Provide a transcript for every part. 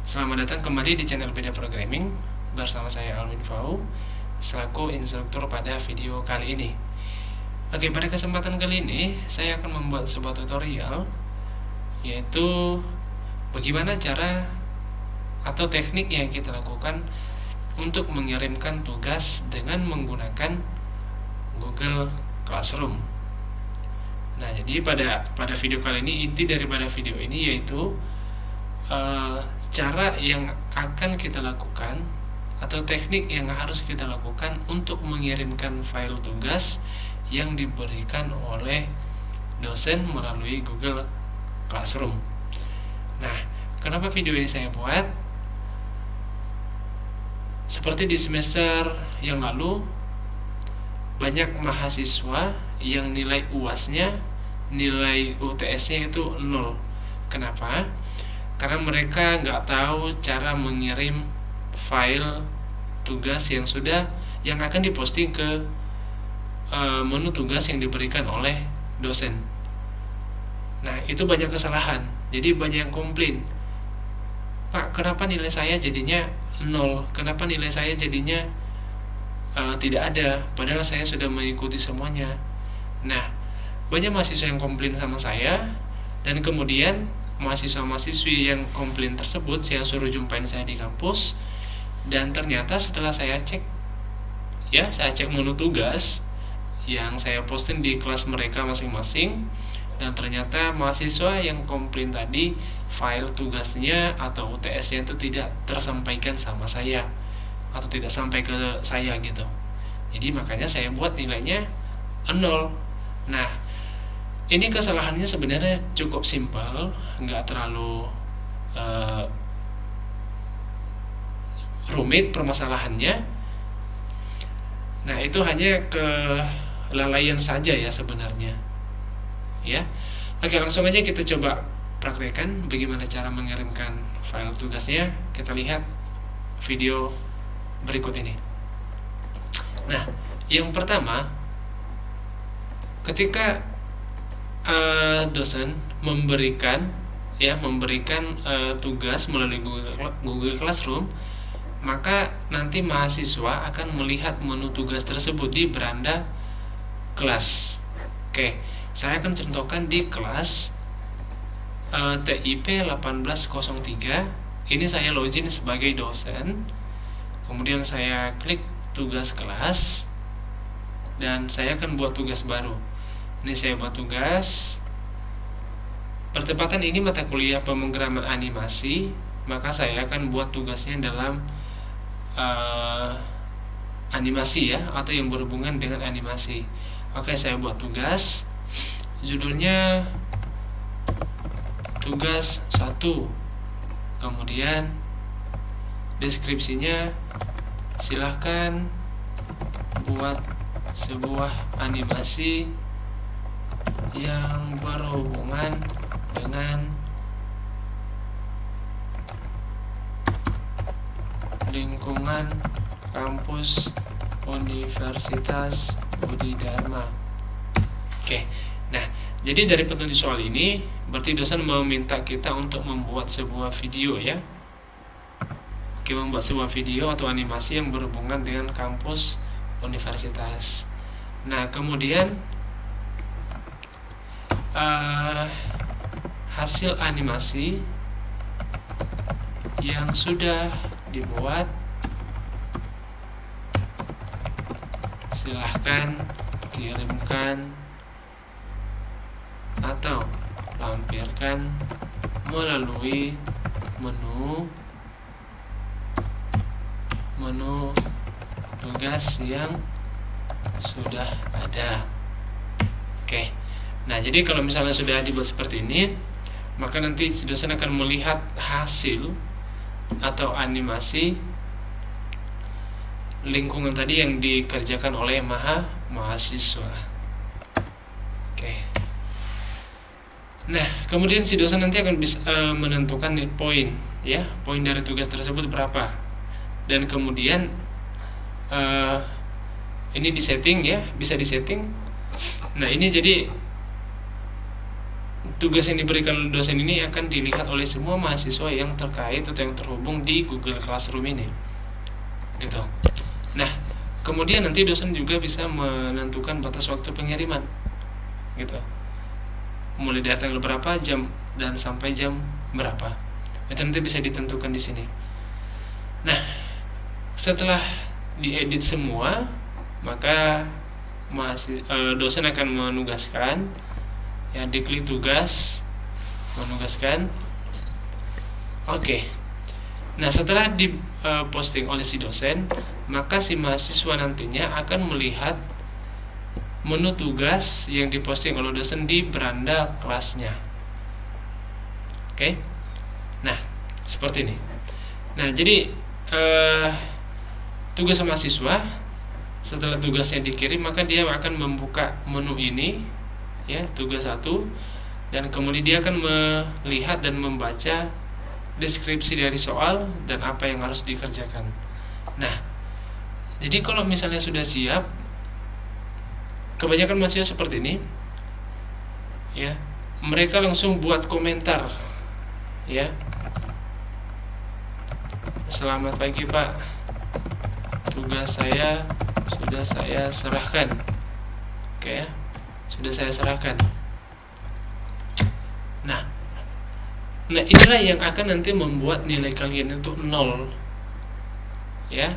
Selamat datang kembali di channel Beda Programming bersama saya Alwin Fau selaku instruktur pada video kali ini. Oke, pada kesempatan kali ini saya akan membuat sebuah tutorial, yaitu bagaimana cara atau teknik yang kita lakukan untuk mengirimkan tugas dengan menggunakan Google Classroom. Nah, jadi pada video kali ini, inti daripada video ini yaitu cara yang akan kita lakukan atau teknik yang harus kita lakukan untuk mengirimkan file tugas yang diberikan oleh dosen melalui Google Classroom. Nah, kenapa video ini saya buat? Seperti di semester yang lalu, banyak mahasiswa yang nilai UAS-nya, nilai UTS-nya itu 0. Kenapa? Karena mereka nggak tahu cara mengirim file tugas yang akan diposting ke menu tugas yang diberikan oleh dosen. Nah, itu banyak kesalahan. Jadi banyak yang komplain, Pak, kenapa nilai saya jadinya 0? Kenapa nilai saya jadinya tidak ada? Padahal saya sudah mengikuti semuanya. Nah, banyak mahasiswa yang komplain sama saya, dan kemudian mahasiswa-mahasiswi yang komplain tersebut saya suruh jumpain saya di kampus, dan ternyata setelah saya cek menu tugas yang saya posting di kelas mereka masing-masing, dan ternyata mahasiswa yang komplain tadi file tugasnya atau UTS-nya itu tidak tersampaikan sama saya atau tidak sampai ke saya gitu. Jadi makanya saya buat nilainya 0. Nah, ini kesalahannya sebenarnya cukup simpel, nggak terlalu rumit permasalahannya. Nah, itu hanya kelalaian saja ya sebenarnya. Ya, oke, langsung aja kita coba praktekkan bagaimana cara mengirimkan file tugasnya. Kita lihat video berikut ini. Nah, yang pertama, ketika dosen memberikan tugas melalui Google Classroom, maka nanti mahasiswa akan melihat menu tugas tersebut di beranda kelas. Oke, saya akan contohkan di kelas TIP 1803. Ini saya login sebagai dosen, kemudian saya klik tugas kelas, dan saya akan buat tugas baru. Ini saya buat tugas. Bertepatan ini mata kuliah pemrograman animasi, maka saya akan buat tugasnya dalam animasi ya, atau yang berhubungan dengan animasi. Oke, saya buat tugas. Judulnya tugas 1. Kemudian deskripsinya, silahkan buat sebuah animasi yang berhubungan dengan lingkungan kampus Universitas Budi Dharma. Oke, nah, jadi dari petunjuk soal ini berarti dosen meminta kita untuk membuat sebuah video ya. Oke, membuat sebuah video atau animasi yang berhubungan dengan kampus universitas. Nah, kemudian hasil animasi yang sudah dibuat silahkan kirimkan atau lampirkan melalui menu tugas yang sudah ada. Oke. Nah, jadi kalau misalnya sudah dibuat seperti ini, maka nanti si dosen akan melihat hasil atau animasi lingkungan tadi yang dikerjakan oleh mahasiswa. Oke. Nah, kemudian si dosen nanti akan bisa menentukan poin ya, poin dari tugas tersebut berapa. Dan kemudian ini disetting ya, bisa disetting. Nah, ini jadi tugas yang diberikan oleh dosen ini akan dilihat oleh semua mahasiswa yang terkait atau yang terhubung di Google Classroom ini, gitu. Nah, kemudian nanti dosen juga bisa menentukan batas waktu pengiriman, gitu. Mulai dari tanggal berapa, jam, dan sampai jam berapa. Itu nanti bisa ditentukan di sini. Nah, setelah diedit semua, maka dosen akan menugaskan, ya, diklik tugas, menugaskan. Oke. Nah, setelah diposting oleh si dosen, maka si mahasiswa nantinya akan melihat menu tugas yang diposting oleh dosen di beranda kelasnya. Oke. Nah, seperti ini. Nah, jadi tugas mahasiswa, setelah tugasnya dikirim, maka dia akan membuka menu ini, ya, tugas 1, dan kemudian dia akan melihat dan membaca deskripsi dari soal dan apa yang harus dikerjakan. Nah, jadi kalau misalnya sudah siap, kebanyakan mahasiswa seperti ini, ya, mereka langsung buat komentar, ya. Selamat pagi Pak, tugas saya sudah saya serahkan. Oke, ya, sudah saya serahkan. Nah, inilah yang akan nanti membuat nilai kalian itu 0, ya.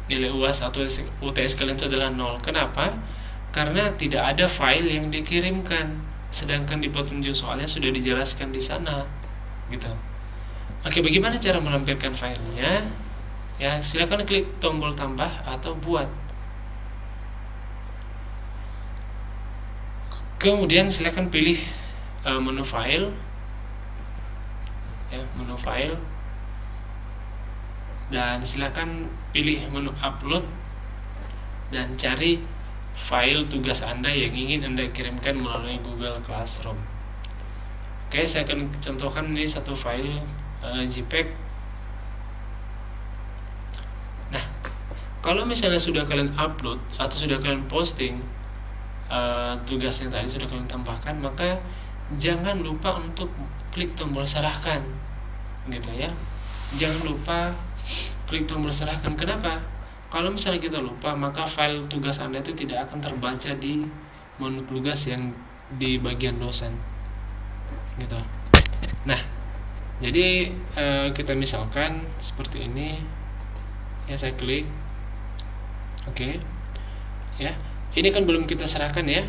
Nilai UAS atau UTS kalian itu adalah 0. Kenapa? Karena tidak ada file yang dikirimkan, sedangkan di petunjuk soalnya sudah dijelaskan di sana, gitu. Oke, bagaimana cara melampirkan filenya? Ya, silakan klik tombol tambah atau buat. Kemudian silakan pilih menu file, ya, menu file, dan silakan pilih menu upload dan cari file tugas Anda yang ingin Anda kirimkan melalui Google Classroom. Oke, saya akan contohkan ini satu file JPEG. Nah, kalau misalnya sudah kalian upload atau sudah kalian posting tugasnya tadi, sudah kalian tambahkan, maka jangan lupa untuk klik tombol serahkan, gitu ya. Jangan lupa klik tombol serahkan. Kenapa? Kalau misalnya kita lupa, maka file tugas Anda itu tidak akan terbaca di menu tugas yang di bagian dosen, gitu. Nah, jadi kita misalkan seperti ini, ya, saya klik, oke, ya. Ini kan belum kita serahkan, ya.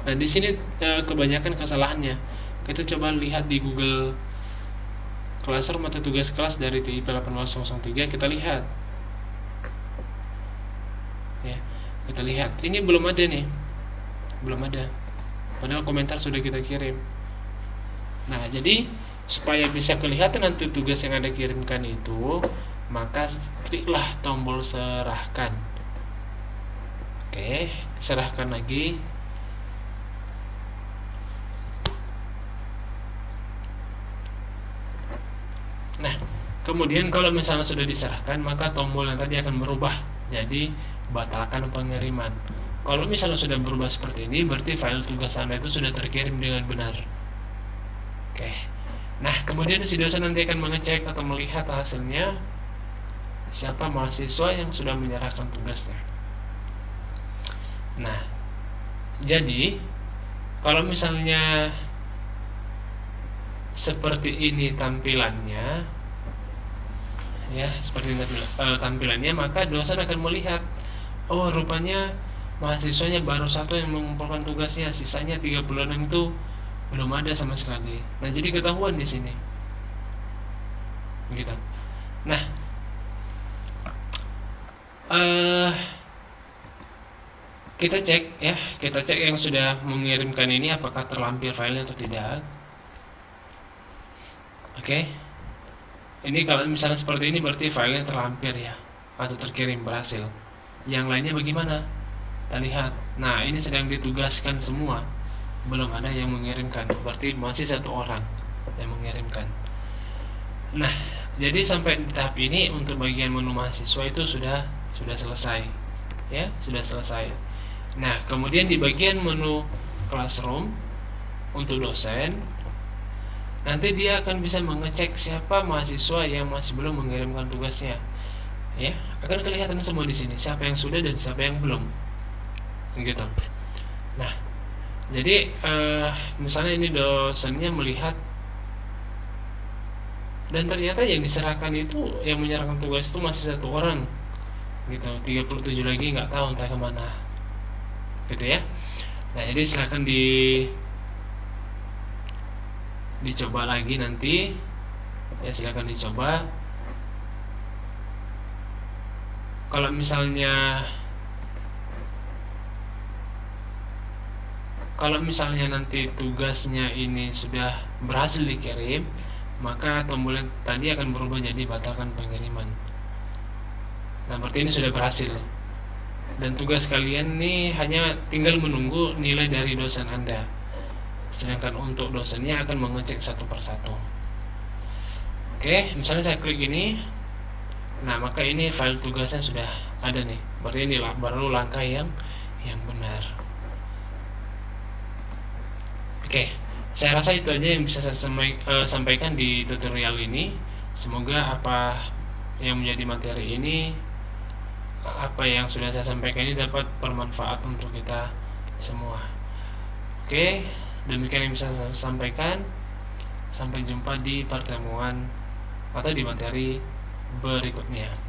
Nah, di sini kebanyakan kesalahannya. Kita coba lihat di Google Classroom atau tugas kelas dari TIP 18003, kita lihat, ya, kita lihat. Ini belum ada nih, belum ada. Padahal komentar sudah kita kirim. Nah, jadi supaya bisa kelihatan nanti tugas yang Anda kirimkan itu, maka kliklah tombol serahkan. Oke, serahkan lagi. Nah, kemudian kalau misalnya sudah diserahkan, maka tombol yang tadi akan berubah jadi batalkan pengiriman. Kalau misalnya sudah berubah seperti ini, berarti file tugas Anda itu sudah terkirim dengan benar. Oke. Nah, kemudian si dosen nanti akan mengecek atau melihat hasilnya siapa mahasiswa yang sudah menyerahkan tugasnya. Nah, jadi kalau misalnya seperti ini tampilannya, ya, seperti ini tampilannya, maka dosen akan melihat, oh, rupanya mahasiswanya baru 1 yang mengumpulkan tugasnya, sisanya 36 itu belum ada sama sekali. Nah, jadi ketahuan di sini, gitu. Nah, kita cek, ya, kita cek yang sudah mengirimkan ini apakah terlampir filenya atau tidak. Oke. Ini kalau misalnya seperti ini berarti filenya terlampir, ya, atau terkirim berhasil. Yang lainnya bagaimana? Kita lihat. Nah, ini sedang ditugaskan semua, belum ada yang mengirimkan, berarti masih 1 orang yang mengirimkan. Nah, jadi sampai di tahap ini untuk bagian menu mahasiswa itu sudah selesai, ya, sudah selesai. Nah, kemudian di bagian menu classroom, untuk dosen. Nanti dia akan bisa mengecek siapa mahasiswa yang masih belum mengirimkan tugasnya. Ya, akan kelihatan semua di sini siapa yang sudah dan siapa yang belum. Gitu. Nah, jadi misalnya ini dosennya melihat dan ternyata yang diserahkan itu, yang menyerahkan tugas itu masih 1 orang gitu, 37 lagi nggak tahu entah kemana gitu ya. Nah, jadi silahkan dicoba lagi nanti ya, silahkan dicoba. Kalau misalnya nanti tugasnya ini sudah berhasil dikirim, maka tombol tadi akan berubah jadi batalkan pengiriman. Nah, berarti ini sudah berhasil. Dan tugas kalian nih hanya tinggal menunggu nilai dari dosen Anda. Sedangkan untuk dosennya akan mengecek satu persatu. Oke, misalnya saya klik ini. Nah, maka ini file tugasnya sudah ada nih. Berarti ini baru langkah yang benar. Oke, saya rasa itu aja yang bisa saya sampaikan di tutorial ini. Semoga apa yang menjadi materi ini, apa yang sudah saya sampaikan ini dapat bermanfaat untuk kita semua. Oke, demikian yang bisa saya sampaikan. Sampai jumpa di pertemuan atau di materi berikutnya.